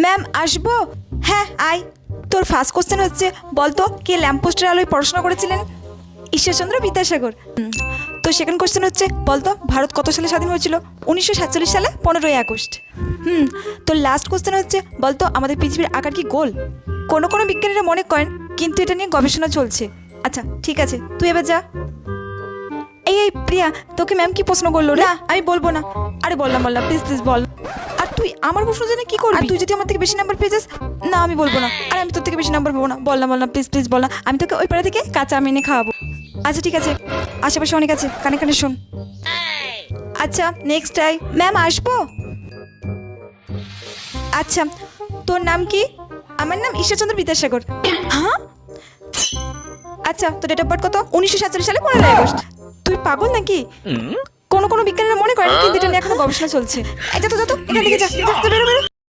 Ma'am আসবো? হ্যাঁ আয়। তোর ফার্স্ট কোশ্চেন হচ্ছে বলতো কে ল্যাম্পপোস্টের আলোয় পড়াশোনা করেছিলেন? ঈশ্বরচন্দ্র বিদ্যাসাগর। তো সেকেন্ড কোশ্চেন হচ্ছে বলতো ভারত কত সালে স্বাধীন হয়েছিল? 1947 সালে 15ই আগস্ট। তো লাস্ট কোশ্চেন হচ্ছে বলতো আমাদের পৃথিবীর আকার কি গোল? কোনো কোনো বিজ্ঞানীরা মনে করেন, কিন্তু এটা নিয়ে গবেষণা চলছে। আচ্ছা ঠিক আছে, তুই এবার যা। এই প্রিয়া, তোকে ম্যাম কি প্রশ্ন করলো? না আমি বলবো না। আরে বললাম প্লিজ প্লিজ বল। আর তুই আমার প্রশ্ন জেনে কি করবি? আর তুই যদি আমার থেকে বেশি নাম্বার পেয়ে যাস? না আমি বলবো না। আর আমি তোর থেকে বেশি নাম্বার পাবো না। বললাম প্লিজ প্লিজ বল না। আমি তোকে ওই পাড়া থেকে কাঁচা আম এনে খাওয়াবো। আচ্ছা ঠিক আছে, আশেপাশে অনেক আছে, কানে কানে শোন। আচ্ছা নেক্সট টাইম ম্যাম আসবো? আচ্ছা তোর নাম কি? আমার নাম ঈশ্বরচন্দ্র বিদ্যাসাগর। হ্যাঁ? আচ্ছা তোর ডেট অফ বার্থ কত? 1947 সালে 15ই আগস্ট। তুই পাগল নাকি? কোনো কোনো বিজ্ঞানীরা মনে করেন, কিন্তু এটা নিয়ে এখনো গবেষণা চলছে। এই যা তো এখান থেকে যা, বেরো বেরো।